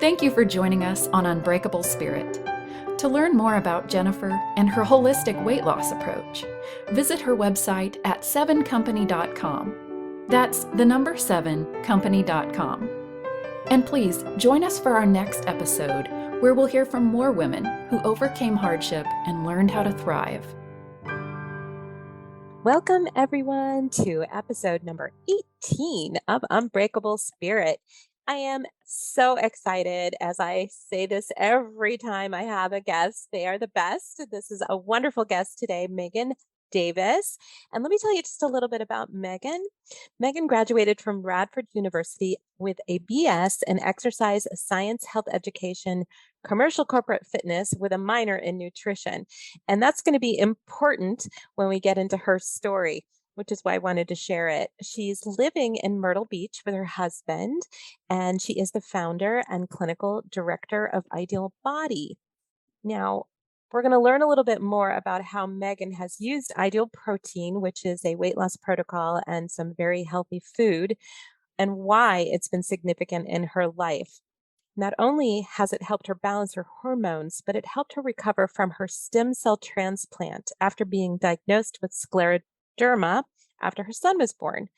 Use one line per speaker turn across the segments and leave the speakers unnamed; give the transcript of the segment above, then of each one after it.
Thank you for joining us on Unbreakable Spirit. To learn more about Jennifer and her holistic weight loss approach, visit her website at 7company.com. That's the number 7company.com. And please join us for our next episode, where we'll hear from more women who overcame hardship and learned how to thrive.
Welcome, everyone, to episode number 18 of Unbreakable Spirit. I am so excited, as I say this every time I have a guest. They are the best. This is a wonderful guest today, Meghan Davis. And let me tell you just a little bit about Meghan. Meghan graduated from Radford University with a BS in exercise science, health education, commercial corporate fitness with a minor in nutrition. And that's going to be important when we get into her story, which is why I wanted to share it. She's living in Myrtle Beach with her husband, and she is the founder and clinical director of Ideal Body. Now, we're going to learn a little bit more about how Meghan has used Ideal Protein, which is a weight loss protocol and some very healthy food, and why it's been significant in her life. Not only has it helped her balance her hormones, but it helped her recover from her stem cell transplant after being diagnosed with scleroderma after her son was born.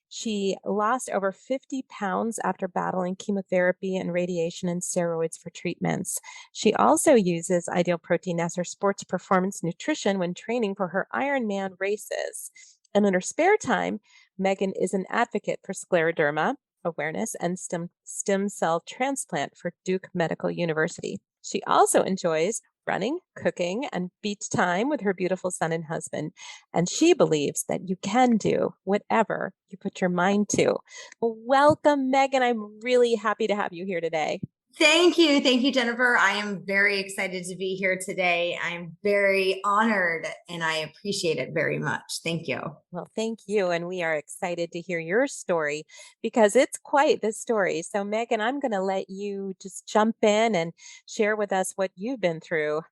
She lost over 50 pounds after battling chemotherapy and radiation and steroids for treatments. She also uses Ideal Protein as her sports performance nutrition when training for her Ironman races. And in her spare time, Meghan is an advocate for scleroderma awareness and stem cell transplant for Duke Medical University. She also enjoys running, cooking, and beach time with her beautiful son and husband. And she believes that you can do whatever you put your mind to. Well, welcome, Meghan. I'm really happy to have you here today.
Thank you. Thank you, Jennifer. I am very excited to be here today. I'm very honored and I appreciate it very much. Thank you.
Well, thank you. And we are excited to hear your story because it's quite the story. So, Meghan, I'm going to let you just jump in and share with us what you've been through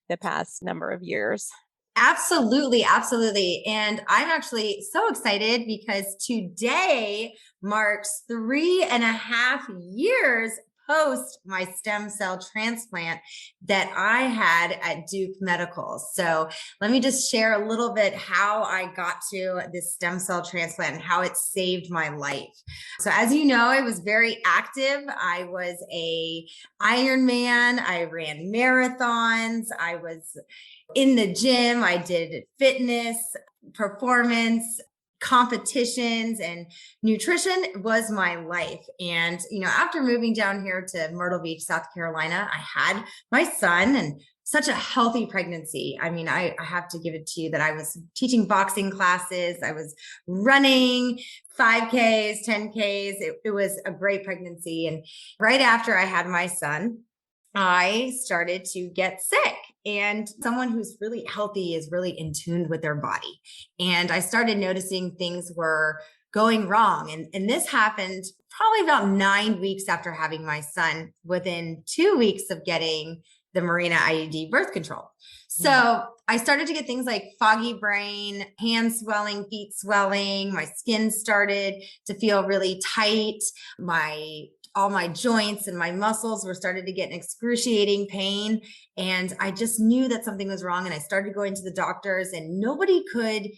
the past number of years.
Absolutely. Absolutely. And I'm actually so excited because today marks 3.5 years post my stem cell transplant that I had at Duke Medical. So let me just share a little bit how I got to this stem cell transplant and how it saved my life. So as you know, I was very active. I was a Ironman. I ran marathons. I was in the gym. I did fitness, performance, competitions, and nutrition was my life. And, after moving down here to Myrtle Beach, South Carolina, I had my son and such a healthy pregnancy. I mean, I have to give it to you that I was teaching boxing classes. I was running 5Ks, 10Ks. It was a great pregnancy. And right after I had my son, I started to get sick. And someone who's really healthy is really in tune with their body. And I started noticing things were going wrong. And this happened probably about 9 weeks after having my son, within 2 weeks of getting the Mirena IUD birth control. So I started to get things like foggy brain, hand swelling, feet swelling. My skin started to feel really tight. All my joints and my muscles were started to get in excruciating pain. And I just knew that something was wrong. And I started going to the doctors and nobody could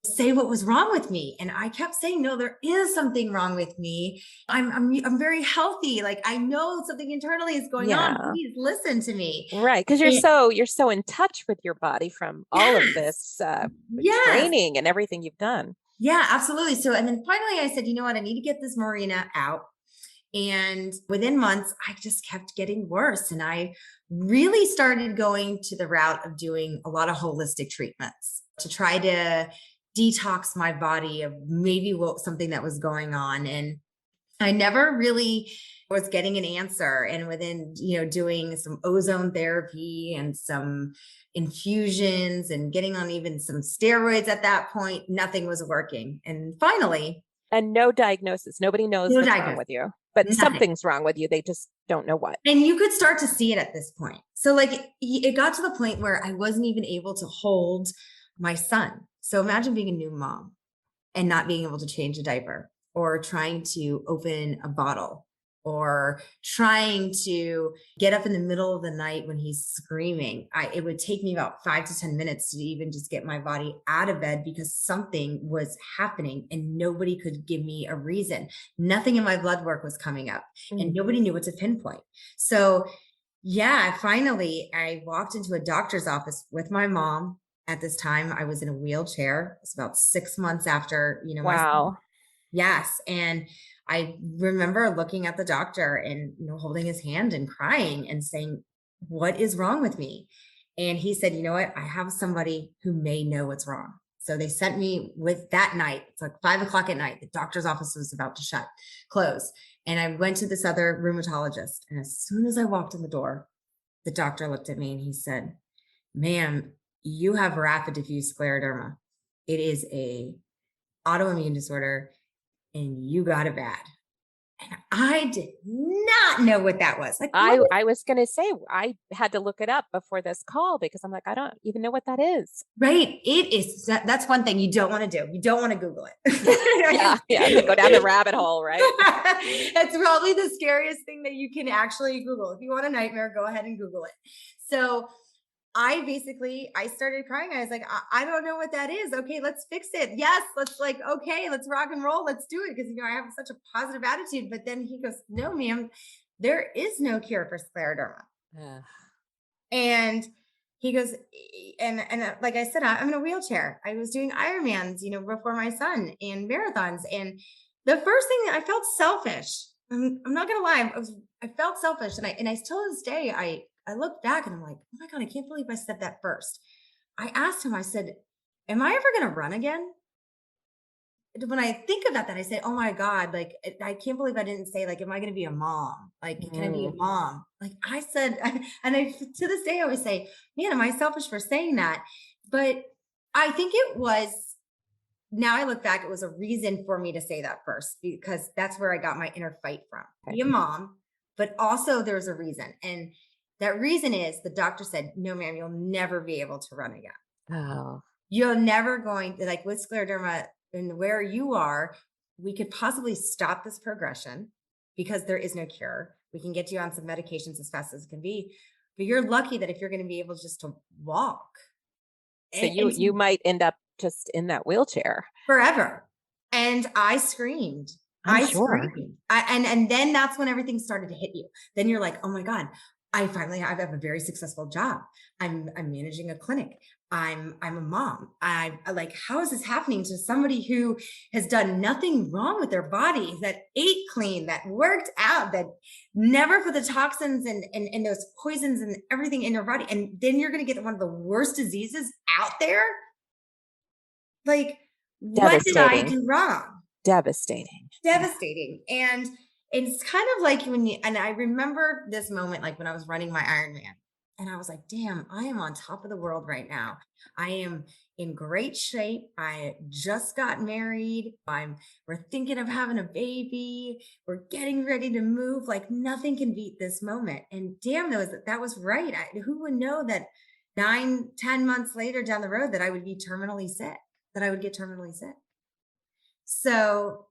say what was wrong with me. And I kept saying, no, there is something wrong with me. I'm very healthy. Like, I know something internally is going on. Please listen to me.
Right. Because you're so in touch with your body from all of this training and everything you've done.
Yeah, absolutely. So, and then finally I said, you know what, I need to get this Mirena out. And within months, I just kept getting worse. And I really started going to the route of doing a lot of holistic treatments to try to detox my body of maybe something that was going on. And I never really was getting an answer. And within, doing some ozone therapy and some infusions and getting on even some steroids at that point, nothing was working. And finally.
And no diagnosis. Nobody knows what's wrong with you. But something's wrong with you. They just don't know what.
And you could start to see it at this point. So it got to the point where I wasn't even able to hold my son. So imagine being a new mom and not being able to change a diaper or trying to open a bottle or trying to get up in the middle of the night when he's screaming. It would take me about 5 to 10 minutes to even just get my body out of bed because something was happening and nobody could give me a reason. Nothing in my blood work was coming up and nobody knew what to pinpoint. So yeah, finally I walked into a doctor's office with my mom. At this time, I was in a wheelchair. It's about 6 months after,
Wow.
yes. And I remember looking at the doctor and, holding his hand and crying and saying, "What is wrong with me?" And he said, "You know what? I have somebody who may know what's wrong." So they sent me with that night. It's like 5 o'clock at night. The doctor's office was about to close. And I went to this other rheumatologist. And as soon as I walked in the door, the doctor looked at me and he said, "Ma'am, you have rapid diffuse scleroderma. It is a autoimmune disorder and you got it bad." And I did not know what that was. Like,
I was going to say, I had to look it up before this call because I'm like, I don't even know what that is.
right. It is. That's one thing you don't want to do. You don't want to Google it.
Yeah. Go down the rabbit hole, right?
That's probably the scariest thing that you can actually Google. If you want a nightmare, go ahead and Google it. So I started crying. I was like, I don't know what that is. Okay, let's fix it. Yes, let's let's rock and roll. Let's do it. Because, I have such a positive attitude. But then he goes, "No, ma'am, there is no cure for scleroderma." And he goes, and like I said, I'm in a wheelchair. I was doing Ironmans, before my son and marathons. And the first thing that I felt selfish. I'm not going to lie. I felt selfish. And I still to this day, I look back and I'm like, "Oh my God, I can't believe I said that first." I asked him, I said, "Am I ever going to run again?" When I think about that, I say, "Oh my God, like, I can't believe I didn't say, like, am I going to be a mom? Like, can I be a mom?" Like I said, to this day, I always say, "Man, am I selfish for saying that?" But I think now I look back, it was a reason for me to say that first, because that's where I got my inner fight from. Be a mom, but also there's a reason. And that reason is the doctor said, "No, ma'am, you'll never be able to run again.
Oh,
You're never going to, like, with scleroderma and where you are, we could possibly stop this progression because there is no cure. We can get you on some medications as fast as it can be, but you're lucky that if you're going to be able just to walk."
so
And
you might end up just in that wheelchair.
forever. And I screamed.
I'm
I
sure.
screamed. And then that's when everything started to hit you. Then you're like, "Oh my God, I have a very successful job. I'm managing a clinic. I'm a mom. I like, how is this happening to somebody who has done nothing wrong with their body, that ate clean, that worked out, that never put the toxins and those poisons and everything in their body? And then you're going to get one of the worst diseases out there. Like, what did I
Devastating.
do wrong?"
Devastating.
Devastating. And it's kind of like and I remember this moment, like when I was running my Ironman, and I was like, "Damn, I am on top of the world right now. I am in great shape. I just got married. We're thinking of having a baby. We're getting ready to move. Like, nothing can beat this moment." And damn, that was right. Who would know that 9, 10 months later down the road that I would be terminally sick, that I would get terminally sick. So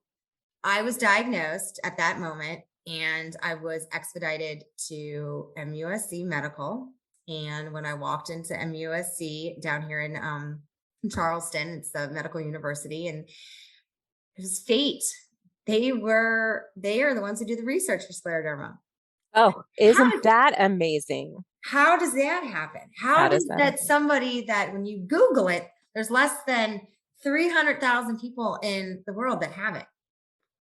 I was diagnosed at that moment and I was expedited to MUSC Medical. And when I walked into MUSC down here in Charleston, it's the medical university, and it was fate. They are the ones who do the research for scleroderma.
Oh, isn't that amazing?
How does that happen?
How
How
does
does
that
that
happen?
somebody that when you Google it, there's less than 300,000 people in the world that have it.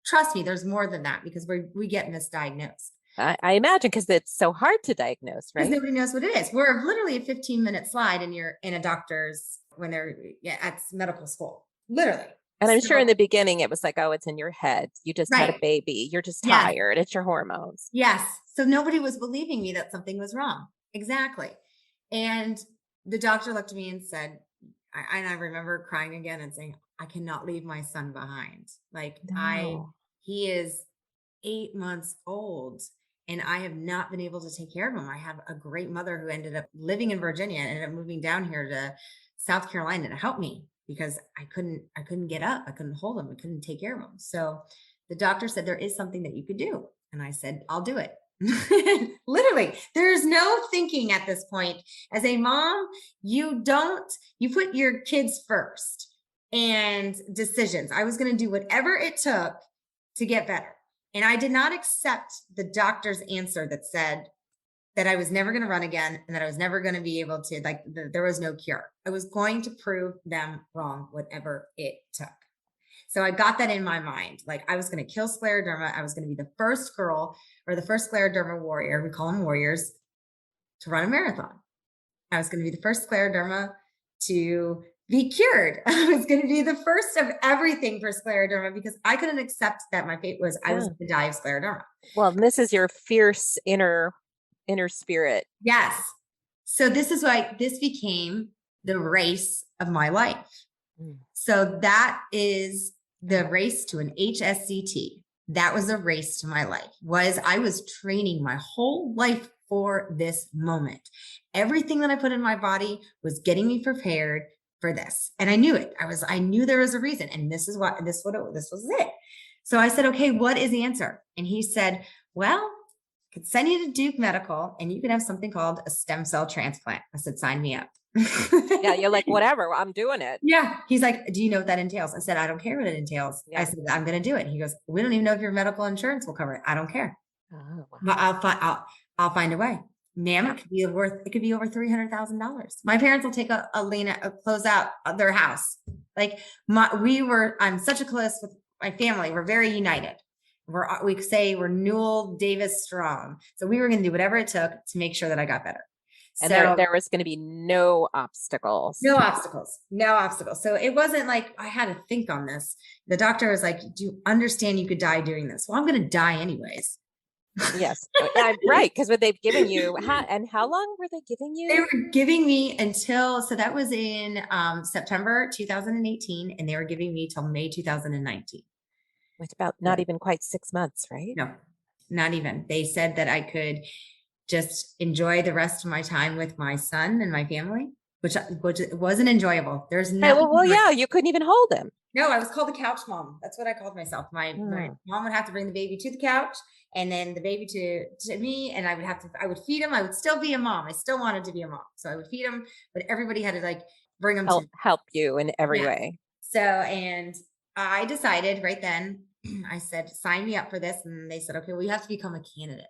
Trust me, there's more than that because we get misdiagnosed
I imagine because it's so hard to diagnose,
because
right?
nobody knows what it is. We're literally a 15-minute slide and you're in a doctor's when they're at medical school, literally.
And I'm sure in
So,
the beginning it was like, oh, it's in your head. You just had a
right.
baby. You're just
Yes.
tired. It's your hormones.
Yes. So nobody was believing me that something was wrong. Exactly. And the doctor looked at me and said, and I remember crying again and saying, "I cannot leave my son behind. Like
No.
he is 8 months old and I have not been able to take care of him. I have a great mother who ended up living in Virginia and ended up moving down here to South Carolina to help me because I couldn't get up. I couldn't hold him. I couldn't take care of him." So the doctor said, "There is something that you could do." And I said, I'll do it. Literally, there's no thinking at this point. As a mom, you put your kids first and decisions. I was going to do whatever it took to get better. And I did not accept the doctor's answer that said that I was never going to run again and that I was never going to be able to, like, there was no cure. I was going to prove them wrong, whatever it took. So I got that in my mind. Like, I was going to kill scleroderma. I was going to be the first girl, or the first scleroderma warrior, we call them warriors, to run a marathon. I was going to be the first scleroderma to be cured. I was going to be the first of everything for scleroderma, because I couldn't accept that my fate was I was going to die of scleroderma.
Well, this is your fierce inner spirit.
Yes. So this is why this became the race of my life. So that is the race to an HSCT. That was a race to my life. I was training my whole life for this moment. Everything that I put in my body was getting me prepared for this. And I knew it. I knew there was a reason. And this was it. So I said, okay, what is the answer? And he said, well, I could send you to Duke Medical and you can have something called a stem cell transplant. I said, sign me up.
Yeah, you're like, whatever, I'm doing it.
Yeah. He's like, do you know what that entails? I said, I don't care what it entails. Yeah. I said, I'm going to do it. He goes, we don't even know if your medical insurance will cover it. I don't care. Oh, wow. But I'll find a way. Ma'am, it could be over $300,000. My parents will take a close out of their house. Like I'm such a close with my family. We're very united. We say we're Newell Davis strong. So we were going to do whatever it took to make sure that I got better.
And there was going to be no obstacles.
No obstacles. So it wasn't like I had to think on this. The doctor was like, do you understand you could die doing this? Well, I'm going to die anyways.
Yes. Right. Because what they've given you, how long were they giving you?
They were giving me so that was in September 2018, and they were giving me till May 2019.
Which about not even quite 6 months, right?
No, not even. They said that I could just enjoy the rest of my time with my son and my family, which wasn't enjoyable. There's nothing.
Well, yeah, you couldn't even hold him.
No, I was called the couch mom. That's what I called myself. My mom would have to bring the baby to the couch and then the baby to me. And I would feed him. I would still be a mom. I still wanted to be a mom. So I would feed him, but everybody had to like bring him to
help you in every way.
So, and I decided right then, I said, sign me up for this. And they said, okay, well, you have to become a candidate.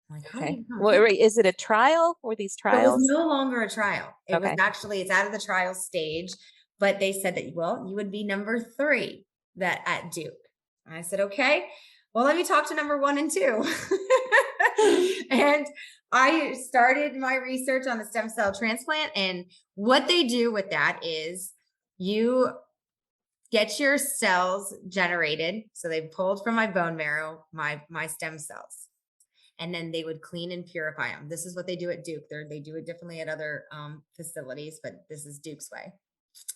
I'm like, how do you become a candidate?
Is it a trial or these trials?
It was no longer a trial. It was actually, it's out of the trial stage. But they said that, well, you would be number 3 at Duke. And I said, okay, well, let me talk to number 1 and 2. And I started my research on the stem cell transplant. And what they do with that is you get your cells generated. So they pulled from my bone marrow, my stem cells. And then they would clean and purify them. This is what they do at Duke. They do it differently at other facilities, but this is Duke's way.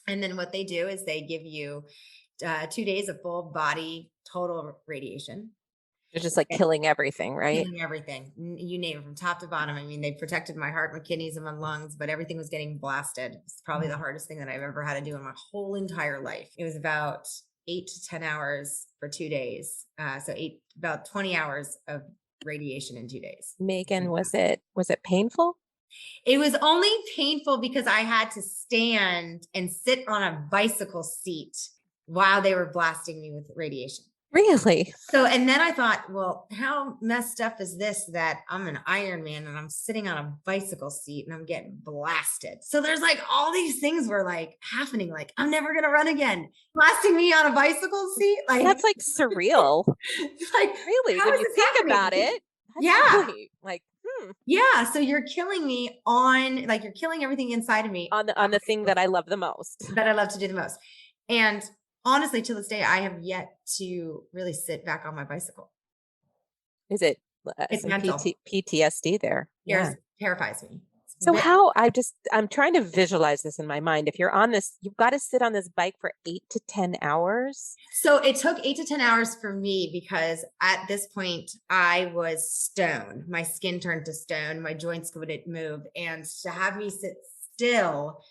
And then what they do is they give you 2 days of full body total radiation.
They're just like killing everything, right?
Killing everything. You name it from top to bottom. I mean, they protected my heart, my kidneys, and my lungs, but everything was getting blasted. It's probably the hardest thing that I've ever had to do in my whole entire life. It was about 8 to 10 hours for 2 days. About 20 hours of radiation in 2 days.
Meghan, was it painful?
It was only painful because I had to stand and sit on a bicycle seat while they were blasting me with radiation.
Really?
So, and then I thought, well, how messed up is this that I'm an Ironman and I'm sitting on a bicycle seat and I'm getting blasted. So there's like all these things were like happening. Like, I'm never going to run again. Blasting me on a bicycle seat. Like,
that's like surreal.
Like,
really, when you think about it.
Yeah.
Really, like,
yeah. So you're killing me you're killing everything inside of me.
On the thing that I love the most.
That I love to do the most. And honestly, to this day, I have yet to really sit back on my bicycle.
Is it?
It's mental.
PTSD there.
Yeah. Terrifies me.
So I'm trying to visualize this in my mind. If you're on this, you've got to sit on this bike for 8 to 10 hours.
So it took 8 to 10 hours for me because at this point I was stone. My skin turned to stone. My joints wouldn't move. And to have me sit still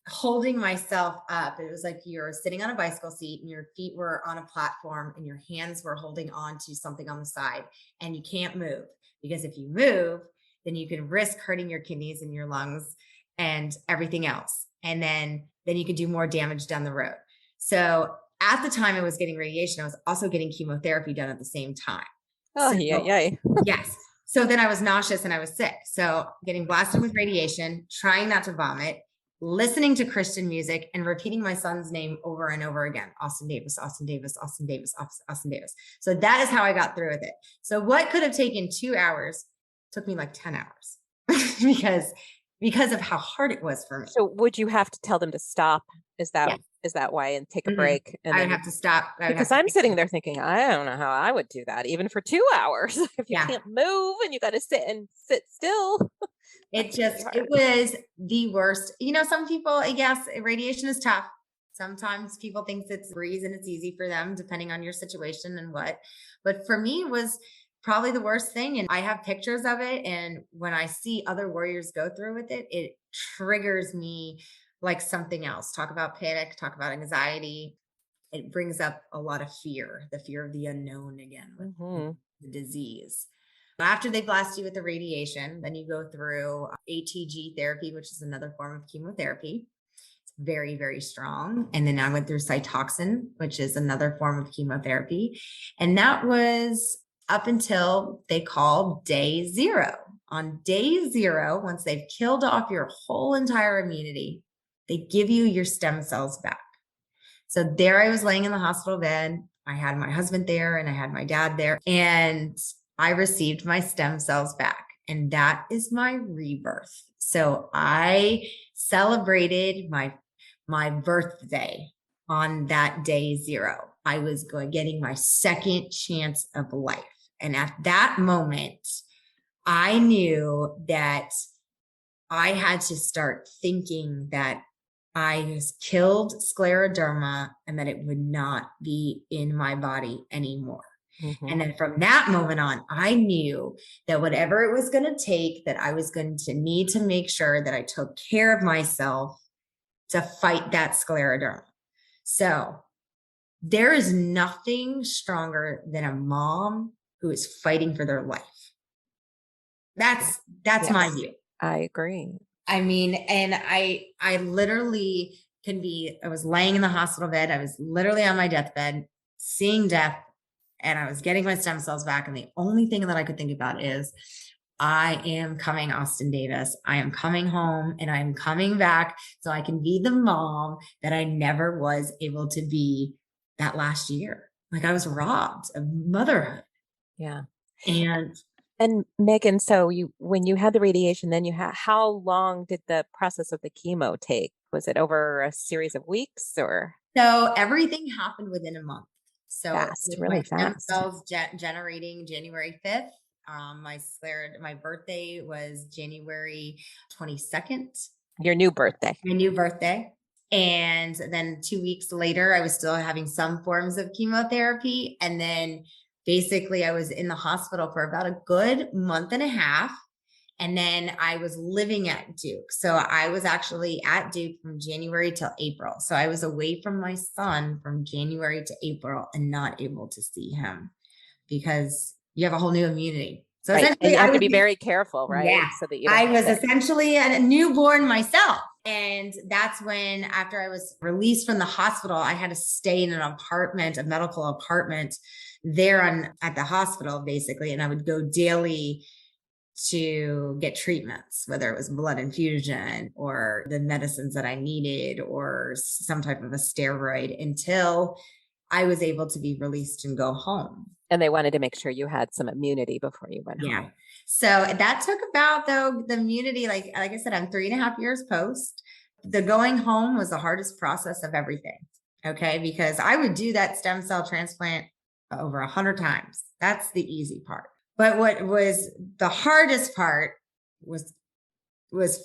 holding myself up. It was like you're sitting on a bicycle seat and your feet were on a platform and your hands were holding on to something on the side, and you can't move, because if you move, then you can risk hurting your kidneys and your lungs and everything else. And then you could do more damage down the road. So at the time I was getting radiation, I was also getting chemotherapy done at the same time.
Oh,
So
yeah.
yes. So then I was nauseous and I was sick. So getting blasted with radiation, trying not to vomit, listening to Christian music, and repeating my son's name over and over again. Austin Davis, Austin Davis, Austin Davis, Austin Davis. So that is how I got through with it. So what could have taken 2 hours took me like 10 hours because of how hard it was for me.
So would you have to tell them to stop? Is that
Yes.
is that why, and take a
Mhm.
break? And
I would
then,
have to stop. I would have
because
to
I'm
take-
sitting there thinking, I don't know how I would do that, even for 2 hours. If you
Yeah.
can't move and you got to sit still.
It
That's really
just,
hard.
it was the worst. Some people, yes, radiation is tough. Sometimes people think it's a breeze and it's easy for them, depending on your situation and what. But for me, it was probably the worst thing. And I have pictures of it. And when I see other warriors go through with it, it triggers me like something else. Talk about panic, talk about anxiety. It brings up a lot of fear, the fear of the unknown again with
Mhm.
the disease. After they blast you with the radiation, then you go through ATG therapy, which is another form of chemotherapy. It's very, very strong. And then I went through Cytoxin, which is another form of chemotherapy. And that was up until they call day 0. On day 0, once they've killed off your whole entire immunity, they give you your stem cells back. So there I was laying in the hospital bed. I had my husband there and I had my dad there, and I received my stem cells back. And that is my rebirth. So I celebrated my birthday on that day 0. I was getting my second chance of life. And at that moment, I knew that I had to start thinking that I just killed scleroderma and that it would not be in my body anymore.
Mhm.
And then from that moment on, I knew that whatever it was going to take, that I was going to need to make sure that I took care of myself to fight that scleroderma. So there is nothing stronger than a mom who is fighting for their life. That's my
Yes,
view.
I agree.
I mean, and I literally I was laying in the hospital bed. I was literally on my deathbed, seeing death, and I was getting my stem cells back. And the only thing that I could think about is, I am coming, Austin Davis. I am coming home and I'm coming back so I can be the mom that I never was able to be that last year. Like I was robbed of motherhood.
Yeah.
And
Megan, so when you had the radiation, then how long did the process of the chemo take? Was it over a series of weeks or
so everything happened within a month. So
fast,
with
really
my stem
fast?
cells generating January 5th, my birthday was January 22nd,
Your new birthday.
my new birthday. And then 2 weeks later, I was still having some forms of chemotherapy. And then basically I was in the hospital for about a good month and a half. And then I was living at Duke. So I was actually at Duke from January till April. So I was away from my son from January to April and not able to see him because you have a whole new immunity. So
Right. And
essentially
you have
I
to
was,
be very careful, right?
yeah,
So that you don't
I
get
was
sick.
essentially a newborn myself. And that's when, after I was released from the hospital, I had to stay in an apartment, a medical apartment there at the hospital, basically. And I would go daily to get treatments, whether it was blood infusion or the medicines that I needed or some type of a steroid, until I was able to be released and go home.
And they wanted to make sure you had some immunity before you went
Yeah.
home.
So that took about, though, the immunity, like I said, I'm 3.5 years post. The going home was the hardest process of everything. Okay. Because I would do that stem cell transplant over 100 times. That's the easy part. But what was the hardest part was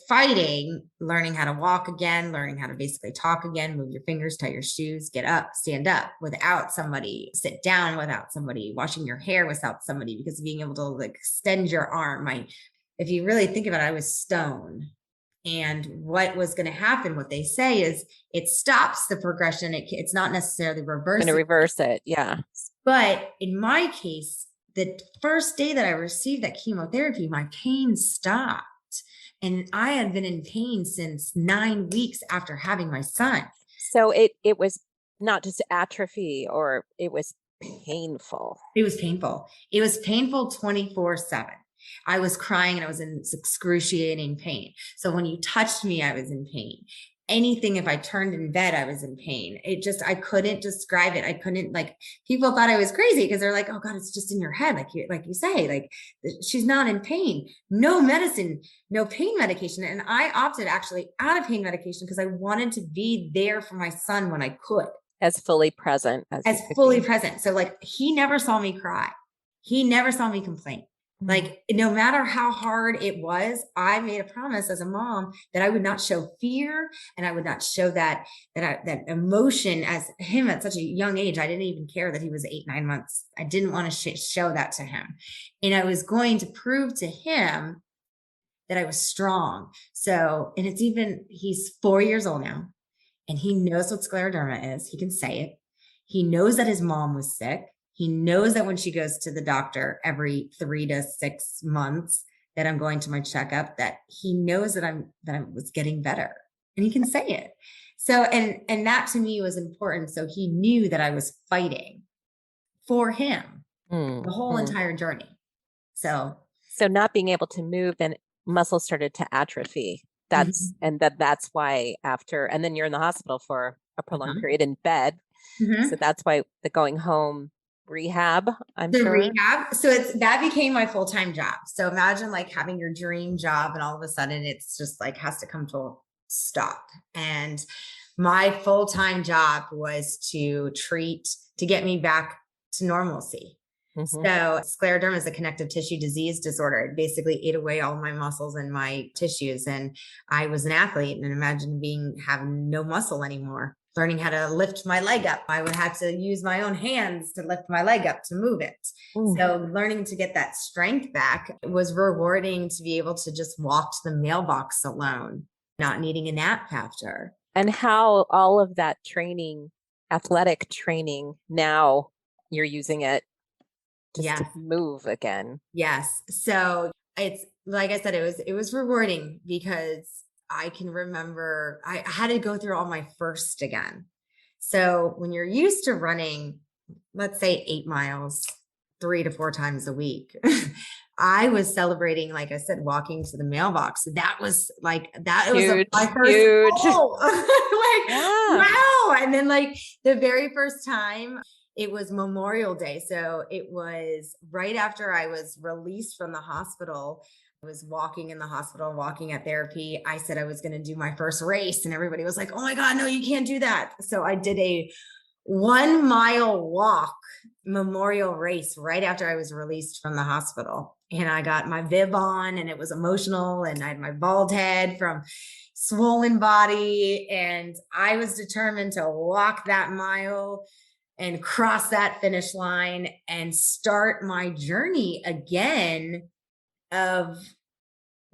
fighting, learning how to walk again, learning how to basically talk again, move your fingers, tie your shoes, get up, stand up without somebody, sit down without somebody, washing your hair without somebody, because being able to like extend your arm. If you really think about it, I was stone And what was going to happen, what they say is it stops the progression. It's not necessarily
Going
reversing.
to reverse it. Yeah.
But in my case, the first day that I received that chemotherapy, my pain stopped. And I had been in pain since 9 weeks after having my son.
So it was not just atrophy, or it was painful.
It was painful. It was painful 24/7. I was crying and I was in excruciating pain. So when you touched me, I was in pain. Anything, if I turned in bed, I was in pain. I couldn't describe it. I couldn't, like, people thought I was crazy because they're like, oh God, it's just in your head. Like you say, like, she's not in pain, no medicine, no pain medication. And I opted actually out of pain medication because I wanted to be there for my son when I could.
As fully present
as fully present. So like, he never saw me cry. He never saw me complain. Like, no matter how hard it was, I made a promise as a mom that I would not show fear, and I would not show that emotion as him at such a young age. I didn't even care that he was 8, 9 months. I didn't want to show that to him. And I was going to prove to him that I was strong. So, and he's 4 years old now, and he knows what scleroderma is. He can say it. He knows that his mom was sick. He knows that when she goes to the doctor every 3 to 6 months, that I'm going to my checkup, that he knows that I was getting better, and he can say it. So, and that to me was important. So he knew that I was fighting for him the whole entire journey. So
not being able to move, then muscles started to atrophy. That's why after, and then you're in the hospital for a prolonged period in bed. So that's why the going home rehab, I'm sure.
Rehab. So that became my full-time job. So imagine like having your dream job and all of a sudden it's just like has to come to a stop. And my full-time job was to get me back to normalcy. So scleroderma is a connective tissue disease disorder. It basically ate away all my muscles and my tissues. And I was an athlete, and imagine having no muscle anymore. Learning how to lift my leg up. I would have to use my own hands to lift my leg up to move it. So learning to get that strength back was rewarding, to be able to just walk to the mailbox alone, not needing a nap after.
And how all of that training, athletic training, now you're using it just to move again.
Yes. So it's, like I said, it was rewarding, because I can remember I had to go through all my first again. So when you're used to running, let's say 8 miles, 3 to 4 times a week, I was celebrating, like I said, walking to the mailbox. That was like, that was my first goal. Wow. And then like the very first time, it was Memorial Day. So it was right after I was released from the hospital. I was walking in the hospital, walking at therapy. I said I was going to do my first race, and everybody was like, oh my God, no, you can't do that. So I did a 1 mile walk memorial race right after I was released from the hospital. And I got my bib on, and it was emotional, and I had my bald head from swollen body. And I was determined to walk that mile and cross that finish line and start my journey again of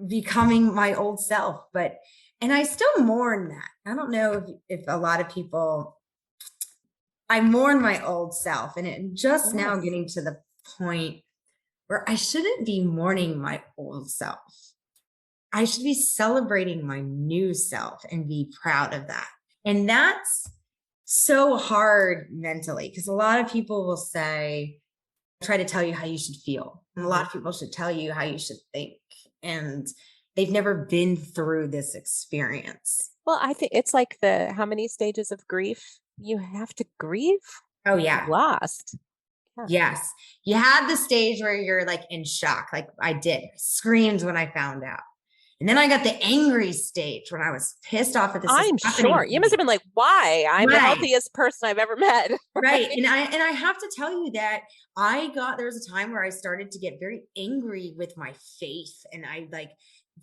becoming my old self. And I still mourn that. I don't know if a lot of people, I mourn my old self, and it just now getting to the point where I shouldn't be mourning my old self. I should be celebrating my new self and be proud of that. And that's so hard mentally, because a lot of people will try to tell you how you should feel. And a lot of people should tell you how you should think. And they've never been through this experience.
Well, I think it's like how many stages of grief you have to grieve?
Oh yeah.
Lost. Yeah.
Yes. You have the stage where you're like in shock. Like I did. I screamed when I found out. And then I got the angry stage when I was pissed off at this.
I'm sure you must have been like, why? I'm the healthiest person I've ever met.
Right. And I have to tell you that there was a time where I started to get very angry with my faith. And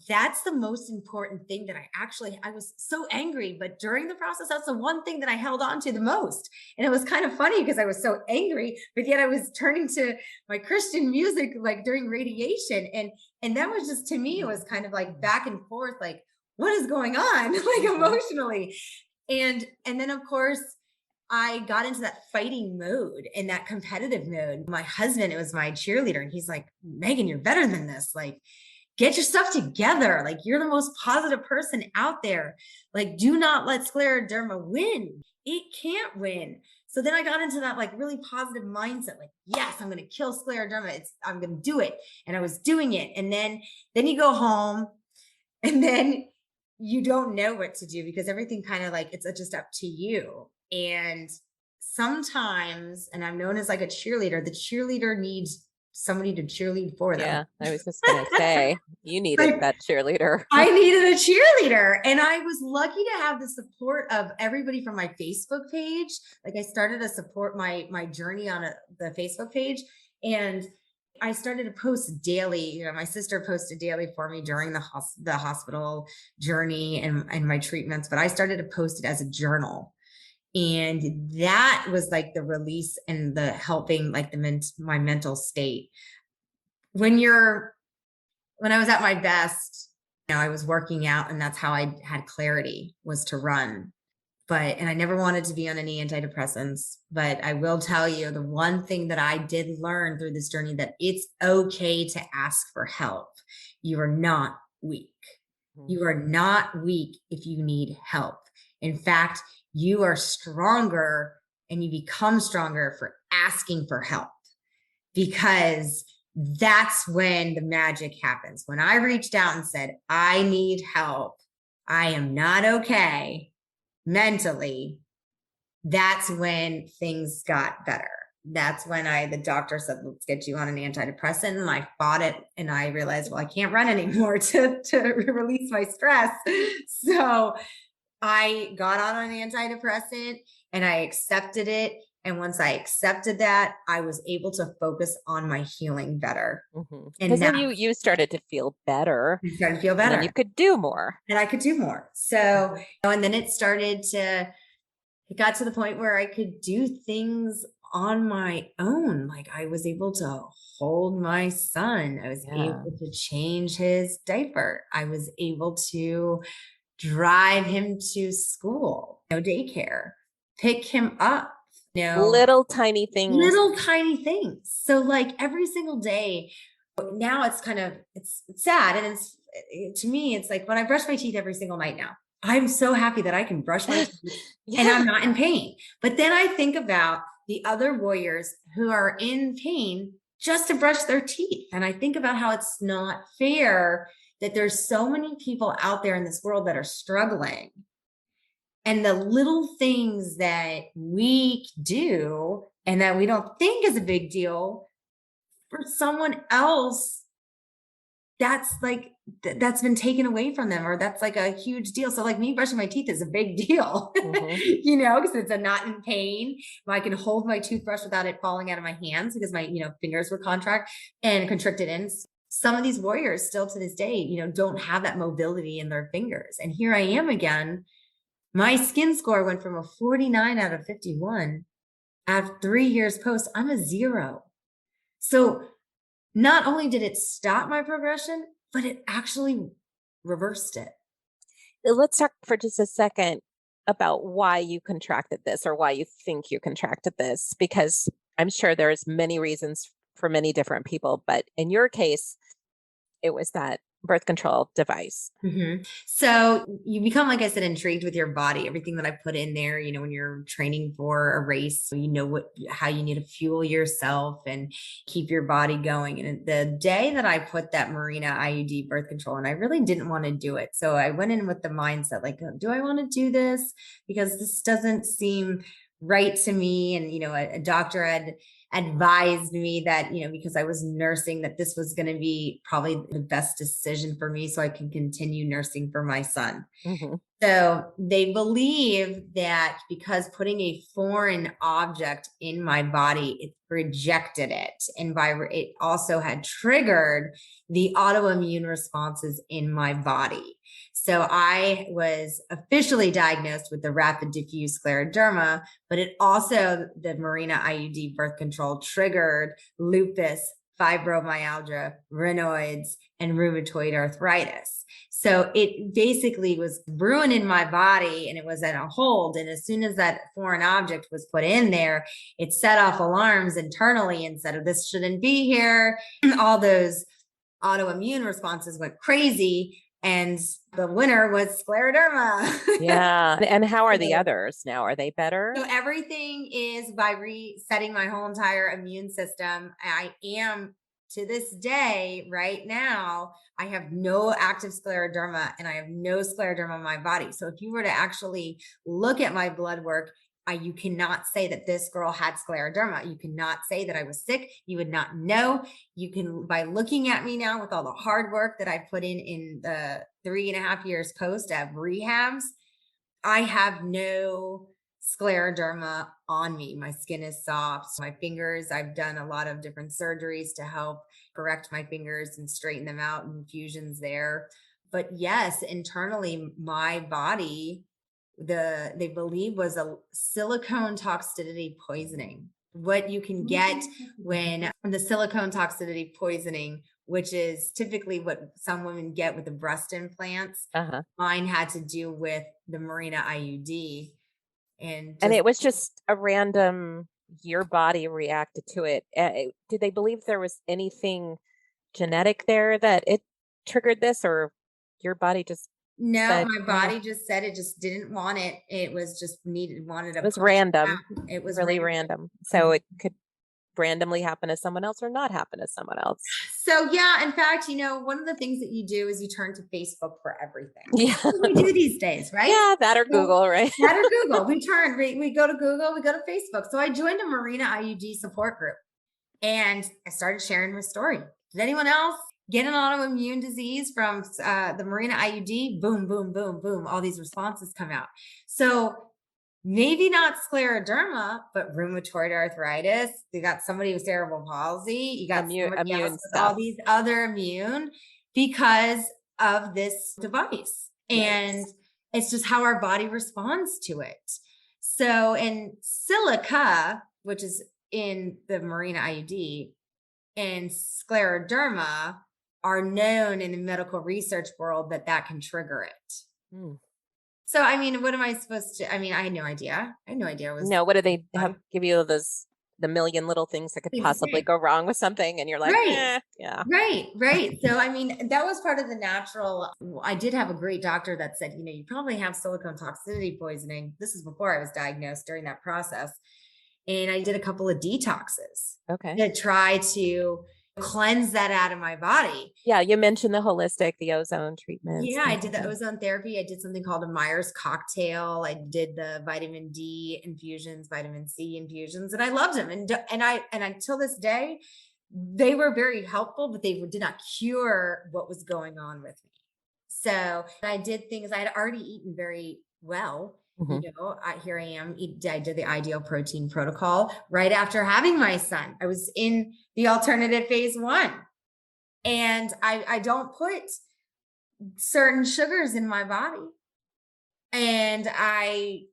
that's the most important thing that I was so angry, but during the process, that's the one thing that I held on to the most. And it was kind of funny because I was so angry, but yet I was turning to my Christian music, like during radiation. And that was just, to me, it was kind of like back and forth. Like, what is going on? Like emotionally. And then of course I got into that fighting mode and that competitive mode. My husband, it was my cheerleader, and he's like, Megan, you're better than this. Like, get your stuff together. Like, you're the most positive person out there. Like, do not let scleroderma win. It can't win. So then I got into that like really positive mindset. Like, yes, I'm going to kill scleroderma. I'm going to do it. And I was doing it. And then you go home and then you don't know what to do because everything kind of like, it's just up to you. And sometimes, and I'm known as like a cheerleader, the cheerleader needs somebody to cheerlead for them.
Yeah, I was just going to say, you needed that cheerleader.
I needed a cheerleader. And I was lucky to have the support of everybody from my Facebook page. Like I started to support my journey on the Facebook page. And I started to post daily. You know, my sister posted daily for me during the hospital journey and my treatments, but I started to post it as a journal. And that was like the release and the helping like my mental state. When I was at my best, you know, I was working out, and that's how I had clarity, was to run. And I never wanted to be on any antidepressants, but I will tell you the one thing that I did learn through this journey, that it's okay to ask for help. You are not weak. You are not weak if you need help. In fact, you are stronger, and you become stronger for asking for help, because that's when the magic happens. When I reached out and said, I need help, I am not okay mentally, that's when things got better. That's when the doctor said, let's get you on an antidepressant. And I fought it, and I realized, well, I can't run anymore to release my stress. So I got on an antidepressant and I accepted it. And once I accepted that, I was able to focus on my healing better.
Because then you started to feel better.
You started to feel better.
And you could do more.
And I could do more. So, and then it got to the point where I could do things on my own. Like I was able to hold my son. I was able to change his diaper. I was able to drive him to school, daycare, pick him up,
little tiny things.
So like every single day now, it's sad. And to me, it's like when I brush my teeth every single night now, I'm so happy that I can brush my teeth and I'm not in pain. But then I think about the other warriors who are in pain just to brush their teeth. And I think about how it's not fair that there's so many people out there in this world that are struggling. And the little things that we do and that we don't think is a big deal, for someone else, that's been taken away from them, or that's like a huge deal. So like me brushing my teeth is a big deal, because it's not in pain. I can hold my toothbrush without it falling out of my hands because my, fingers were constricted in. Some of these warriors still to this day, don't have that mobility in their fingers. And here I am again. My skin score went from a 49 out of 51. After 3 years post, I'm a 0. So not only did it stop my progression, but it actually reversed it.
Let's talk for just a second about why you contracted this, or why you think you contracted this, because I'm sure there's many reasons for many different people, but in your case, it was that birth control device.
So you become, like I said, intrigued with your body, everything that I put in there, when you're training for a race, so how you need to fuel yourself and keep your body going. And the day that I put that Mirena IUD birth control, and I really didn't want to do it. So I went in with the mindset, like, do I want to do this? Because this doesn't seem right to me. And, a doctor had advised me that, because I was nursing, that this was going to be probably the best decision for me so I can continue nursing for my son. So they believe that because putting a foreign object in my body, it rejected it. And it also had triggered the autoimmune responses in my body. So I was officially diagnosed with the rapid diffuse scleroderma, but it also, the Mirena IUD birth control triggered lupus, fibromyalgia, rheumatoids, and rheumatoid arthritis. So it basically was ruining my body and it was at a hold. And as soon as that foreign object was put in there, it set off alarms internally and said, oh, this shouldn't be here. All those autoimmune responses went crazy. And the winner was scleroderma.
Yeah. And how are the others now? Are they better?
So everything is by resetting my whole entire immune system. I am to this day, right now, I have no active scleroderma and I have no scleroderma in my body. So if you were to actually look at my blood work, you cannot say that this girl had scleroderma. You cannot say that I was sick. You would not know. You can, by looking at me now with all the hard work that I put in the 3.5 years post of rehabs, I have no scleroderma on me. My skin is soft. My fingers, I've done a lot of different surgeries to help correct my fingers and straighten them out, infusions there. But yes, internally, my body, they believe was a silicone toxicity poisoning. What you can get when the silicone toxicity poisoning, which is typically what some women get with the breast implants. Mine had to do with the Mirena IUD. And
it was just a random, your body reacted to it. Did they believe there was anything genetic there that it triggered this, or your body just
no,
said,
my body just said it just didn't want it. It was just wanted a
it was random.
It was
really random. So it could randomly happen to someone else or not happen to someone else.
So yeah, in fact, one of the things that you do is you turn to Facebook for everything.
Yeah.
We do these days, right?
Yeah, that or Google, right?
That or Google. We go to Google, we go to Facebook. So I joined a Mirena IUD support group and I started sharing my story. Did anyone else get an autoimmune disease from the Mirena IUD? Boom, boom, boom, boom. All these responses come out. So maybe not scleroderma, but rheumatoid arthritis. You got somebody with cerebral palsy. You got somebody else with all these other immune because of this device. And it's just how our body responds to it. So in silica, which is in the Mirena IUD, and scleroderma are known in the medical research world that can trigger it. So, I mean, what am I supposed to, I had no idea. I had no idea.
No, what do they give you the million little things that could possibly go wrong with something? And you're like, yeah.
Right. So, that was part of the natural. I did have a great doctor that said, you probably have silicone toxicity poisoning. This is before I was diagnosed during that process. And I did a couple of detoxes.
Okay.
To try to cleanse that out of my body.
Yeah, you mentioned the holistic, the ozone treatment.
Yeah, I did the ozone therapy. I did something called a Myers cocktail. I did the vitamin D infusions, vitamin C infusions, and I loved them. And I until this day, they were very helpful, but they did not cure what was going on with me. So I did things. I had already eaten very well. Here I am. I did the ideal protein protocol right after having my son. I was in the alternative phase 1. And I don't put certain sugars in my body. And I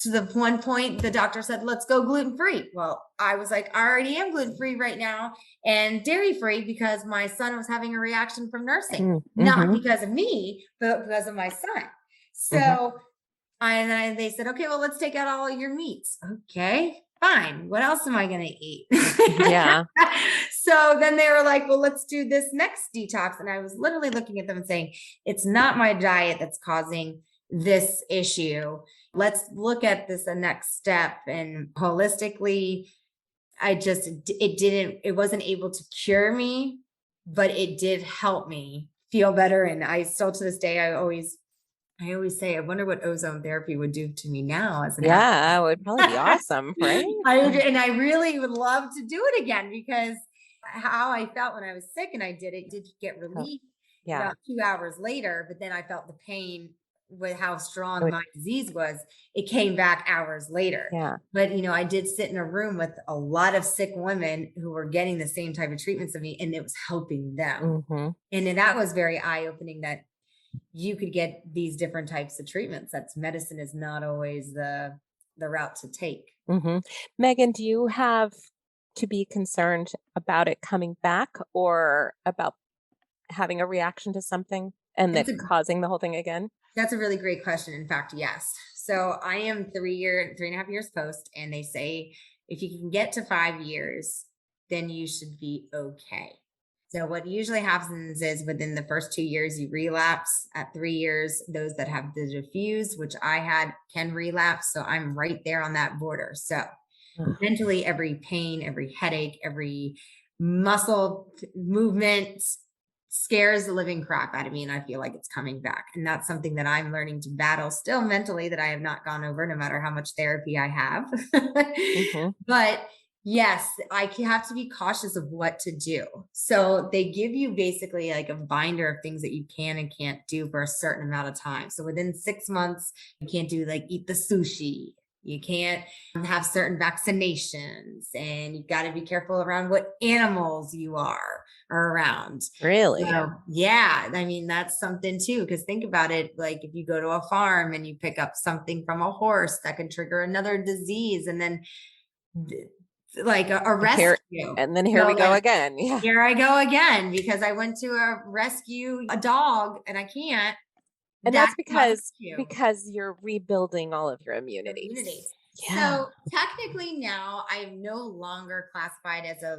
to the one point, the doctor said, let's go gluten-free. Well, I was like, I already am gluten-free right now and dairy-free because my son was having a reaction from nursing, not because of me, but because of my son. So and they said, okay, well, let's take out all of your meats. Okay, fine. What else am I going to eat?
Yeah.
So then they were like, well, let's do this next detox. And I was literally looking at them and saying, it's not my diet that's causing this issue. Let's look at this the next step. And holistically, it wasn't able to cure me, but it did help me feel better. And I still to this day, I always say, I wonder what ozone therapy would do to me now as an athlete.
It would probably be awesome, right?
I really would love to do it again because how I felt when I was sick and I did get relief about 2 hours later, but then I felt the pain with how strong my disease was. It came back hours later.
Yeah.
But, I did sit in a room with a lot of sick women who were getting the same type of treatments of me and it was helping them. And then that was very eye-opening that you could get these different types of treatments. That's medicine is not always the route to take.
Meghan, do you have to be concerned about it coming back or about having a reaction to something and
That's
that
a
causing the whole thing again?
That's a really great question. In fact, yes. So I am 3.5 years post, and they say if you can get to 5 years, then you should be okay. So what usually happens is within the first 2 years, you relapse. At 3 years, those that have the diffuse, which I had, can relapse. So I'm right there on that border. So
Ugh.
mentally, every pain, every headache, every muscle movement scares the living crap out of me, and I feel like it's coming back. And that's something that I'm learning to battle still mentally, that I have not gone over, no matter how much therapy I have.
Mhm.
But yes, I have to be cautious of what to do. So they give you basically like a binder of things that you can and can't do for a certain amount of time. So within 6 months, you can't do like eat the sushi. You can't have certain vaccinations, and you've got to be careful around what animals you are around.
Really?
So, yeah, I mean, that's something too, because think about it. Like if you go to a farm and you pick up something from a horse, that can trigger another disease, and then like a
Here,
rescue.
and then here
So
we go
like,
again. Yeah.
here I go again, because I went to rescue a dog and I can't.
And
That's
that's
not rescue.
because you're rebuilding all of your
Immunity.
immunities. Yeah.
So technically now I am no longer classified as a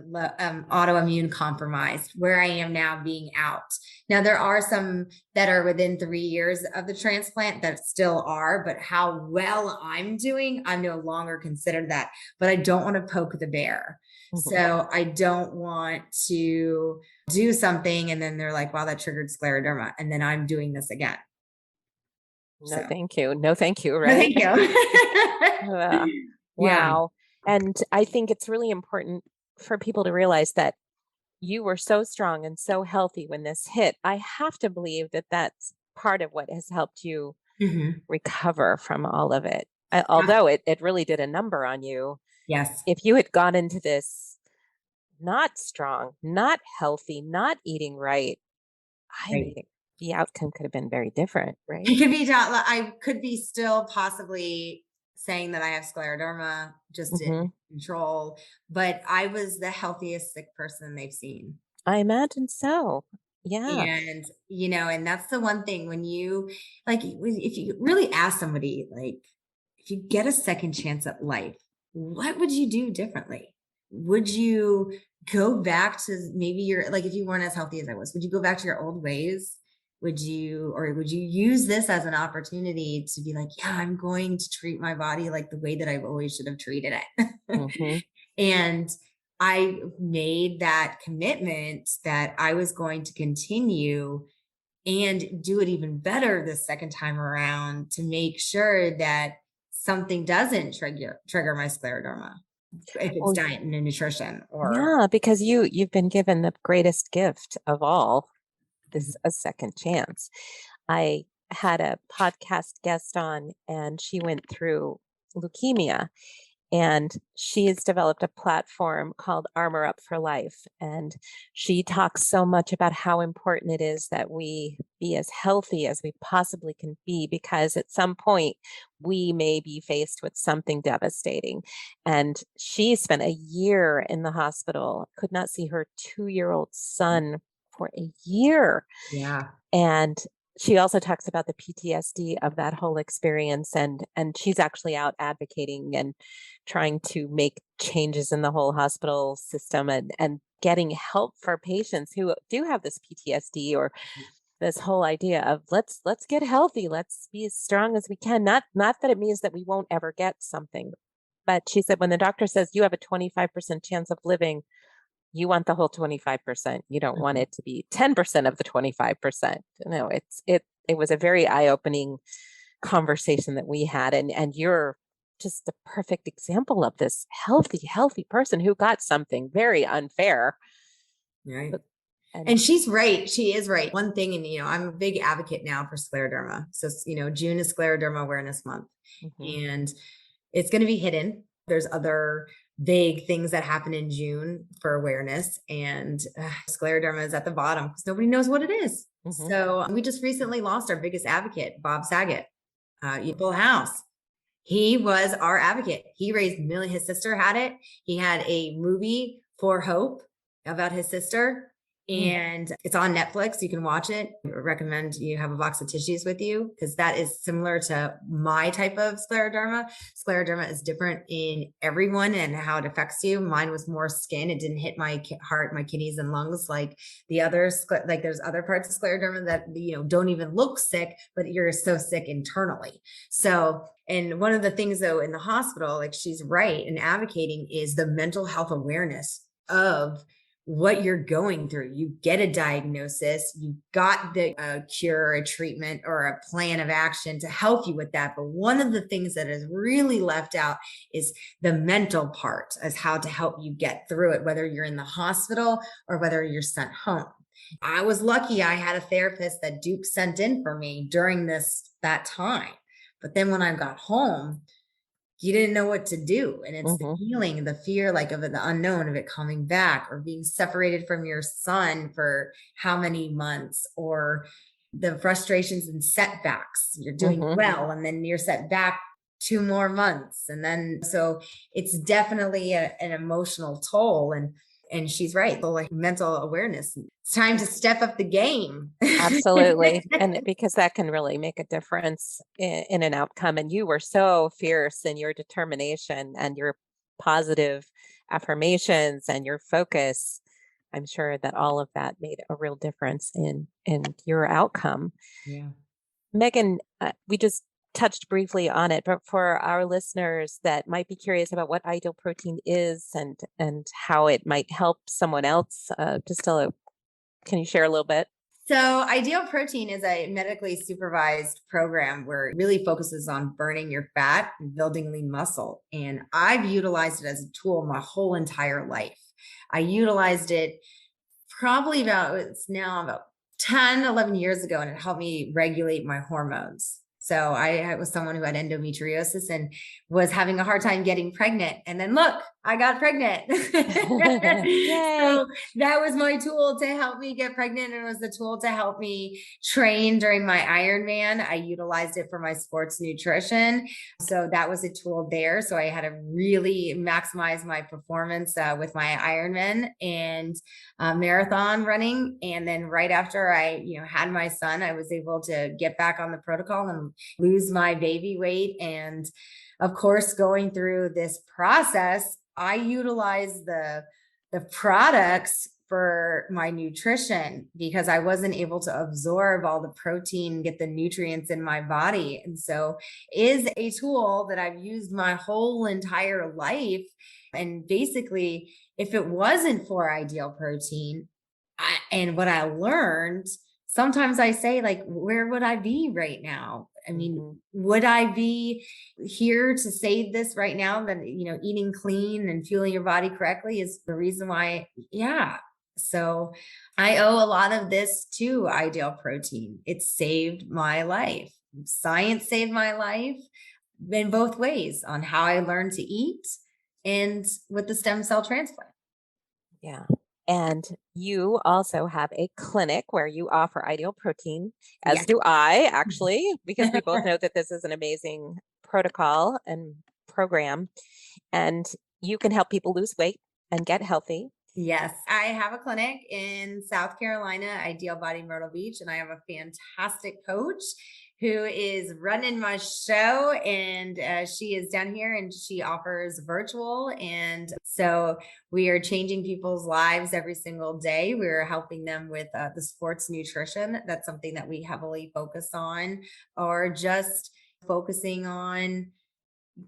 autoimmune compromised, where I am now being out. Now there are some that are within 3 years of the transplant that still are, but how well I'm doing, I'm no longer considered that. But I don't want to poke the bear.
Mhm.
So I don't want to do something and then they're like, wow, that triggered scleroderma. And then I'm doing this again.
No,
So
thank you. No, thank you.
thank
Right.
you.
Uh,
Yeah.
wow. And I think it's really important for people to realize that you were so strong and so healthy when this hit. I have to believe that that's part of what has helped you
Mhm.
recover from all of it. Although it really did a number on you.
Yes.
If you had gone into this not strong, not healthy, not eating right, I
Right.
think the outcome could have been very different, right?
It could be I could be still possibly saying that I have scleroderma, just in
Hmm.
control, but I was the healthiest sick person they've seen.
I imagine so. Yeah.
And, and that's the one thing when you like, if you really ask somebody, like, if you get a second chance at life, what would you do differently? Would you go back to maybe like, if you weren't as healthy as I was, would you go back to your old ways? Or would you use this as an opportunity to be like, yeah, I'm going to treat my body like the way that I always should have treated it?
Hmm.
And I made that commitment that I was going to continue and do it even better the second time around, to make sure that something doesn't trigger my scleroderma, if it's
Well,
diet and nutrition or
yeah, because you've been given the greatest gift of all, this a second chance. I had a podcast guest on and she went through leukemia. And she has developed a platform called Armor Up for Life. And she talks so much about how important it is that we be as healthy as we possibly can be, because at some point we may be faced with something devastating. And she spent a year in the hospital, could not see her 2-year-old son for a year.
yeah.
And she also talks about the PTSD of that whole experience, and she's actually out advocating and trying to make changes in the whole hospital system, and getting help for patients who do have this PTSD, or this whole idea of let's get healthy, let's be as strong as we can. Not that it means that we won't ever get something, but she said when the doctor says you have a 25% chance of living, you want the whole 25%. You don't want
Mhm.
it to be 10% of the 25%. No, it was a very eye-opening conversation that we had. And you're just a perfect example of this healthy person who got something very unfair.
Right.
But and
And she's right. She is right. One thing, and I'm a big advocate now for scleroderma. So, June is Scleroderma Awareness Month,
Mhm.
and it's going to be hidden. There's other big things that happen in June for awareness, and scleroderma is at the bottom because nobody knows what it is.
Mhm.
So we just recently lost our biggest advocate, Bob Saget, Full House. He was our advocate. He raised millions. His sister had it. He had a movie for Hope about his sister, and it's on Netflix. You can watch it. I recommend you have a box of tissues with you, because that is similar to my type of scleroderma. Scleroderma is different in everyone and how it affects you. Mine was more skin. It didn't hit my heart, my kidneys and lungs like the others. Like there's other parts of scleroderma that, don't even look sick, but you're so sick internally. So, and one of the things though in the hospital, like she's right in advocating, is the mental health awareness of what you're going through. You get a diagnosis, you got the cure, a treatment, or a plan of action to help you with that. But one of the things that is really left out is the mental part, as how to help you get through it, whether you're in the hospital or whether you're sent home. I was lucky I had a therapist that Duke sent in for me during that time. But then when I got home, you didn't know what to do. And it's the feeling, the fear, like of the unknown, of it coming back, or being separated from your son for how many months, or the frustrations and setbacks. You're doing well, and then you're set back 2 more months. And then, so it's definitely an emotional toll. And she's right. The like mental awareness. It's time to step up the game.
Absolutely. And because that can really make a difference in an outcome. And you were so fierce in your determination and your positive affirmations and your focus. I'm sure that all of that made a real difference in your outcome.
Yeah.
Meghan, we just touched briefly on it, but for our listeners that might be curious about what ideal protein is and how it might help someone else, can you share a little bit?
So Ideal Protein is a medically supervised program where it really focuses on burning your fat and building lean muscle. And I've utilized it as a tool my whole entire life. I utilized it probably it's now about 10, 11 years ago, and it helped me regulate my hormones. So I was someone who had endometriosis and was having a hard time getting pregnant. And then look, I got pregnant. So that was my tool to help me get pregnant. And it was the tool to help me train during my Ironman. I utilized it for my sports nutrition. So that was a tool there. So I had to really maximize my performance with my Ironman and marathon running. And then right after I, had my son, I was able to get back on the protocol and lose my baby weight. And of course, going through this process, I utilize the products for my nutrition because I wasn't able to absorb all the protein, get the nutrients in my body. And so is a tool that I've used my whole entire life. And basically, if it wasn't for Ideal Protein and what I learned, sometimes I say, like, where would I be right now? I mean, would I be here to say this right now that, eating clean and fueling your body correctly is the reason why? Yeah. So I owe a lot of this to Ideal Protein. It saved my life. Science saved my life in both ways, on how I learned to eat and with the stem cell transplant.
Yeah. And you also have a clinic where you offer Ideal Protein, as do I, actually, because we both know that this is an amazing protocol and program. And you can help people lose weight and get healthy.
Yes, I have a clinic in South Carolina, Ideal Body Myrtle Beach, and I have a fantastic coach who is running my show, and she is down here and she offers virtual. And so we are changing people's lives every single day. We're helping them with the sports nutrition. That's something that we heavily focus on, or just focusing on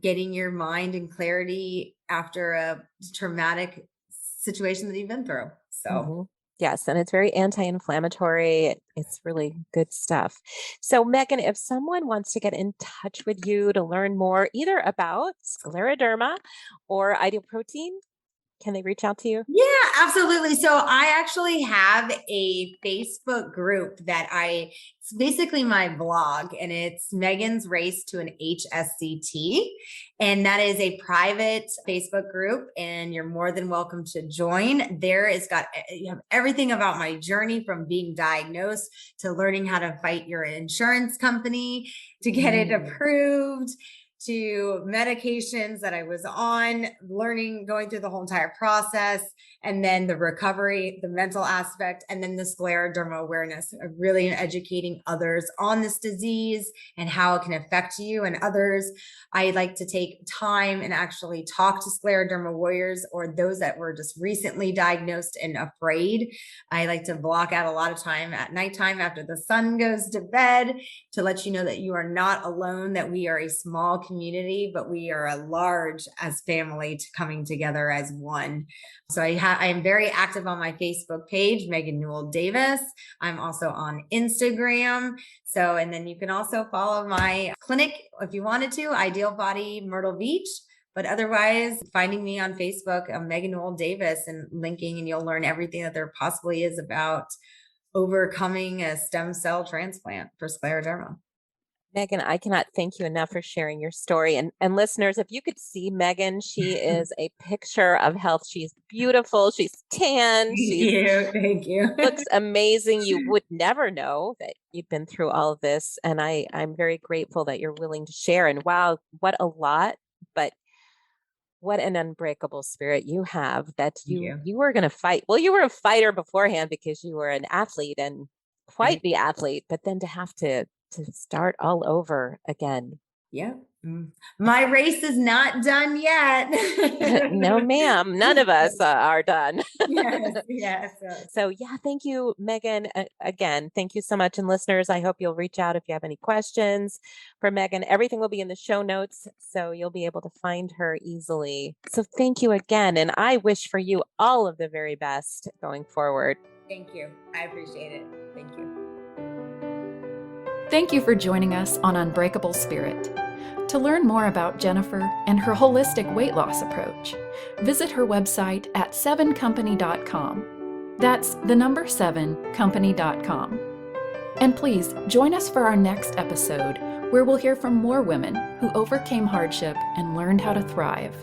getting your mind in clarity after a traumatic situation that you've been through. So
yes, and it's very anti-inflammatory. It's really good stuff. So Meghan, if someone wants to get in touch with you to learn more either about scleroderma or Ideal Protein, can they reach out to you?
Yeah, absolutely. So I actually have a Facebook group it's basically my blog, and it's Meghan's Race to an HSCT. And that is a private Facebook group, and you're more than welcome to join. You have everything about my journey from being diagnosed to learning how to fight your insurance company to get it approved, to medications that I was on, learning, going through the whole entire process, and then the recovery, the mental aspect, and then the scleroderma awareness, of really educating others on this disease and how it can affect you and others. I like to take time and actually talk to scleroderma warriors or those that were just recently diagnosed and afraid. I like to block out a lot of time at nighttime after the sun goes to bed to let you know that you are not alone, that we are a small community, but we are a large as family coming together as one. So I am very active on my Facebook page, Meghan Newell Davis. I'm also on Instagram. So, and then you can also follow my clinic if you wanted to, Ideal Body Myrtle Beach. But otherwise, finding me on Facebook, Meghan Newell Davis, and linking, and you'll learn everything that there possibly is about overcoming a stem cell transplant for scleroderma.
Meghan, I cannot thank you enough for sharing your story. And listeners, if you could see Meghan, she is a picture of health. She's beautiful. She's tan.
Thank you.
Looks amazing. You would never know that you've been through all of this. And I'm very grateful that you're willing to share. And wow, what a lot, but what an unbreakable spirit you have, that you were going to fight. Well, you were a fighter beforehand because you were an athlete and quite the athlete, but then to have to start all over again.
Yeah. My race is not done yet.
No, ma'am. None of us are done.
Yes.
So yeah, thank you, Meghan. Again, thank you so much. And listeners, I hope you'll reach out if you have any questions for Meghan. Everything will be in the show notes, so you'll be able to find her easily. So thank you again. And I wish for you all of the very best going forward.
Thank you. I appreciate it. Thank you.
Thank you for joining us on Unbreakable Spirit. To learn more about Jennifer and her holistic weight loss approach, visit her website at 7company.com. That's the number 7company.com. And please join us for our next episode, where we'll hear from more women who overcame hardship and learned how to thrive.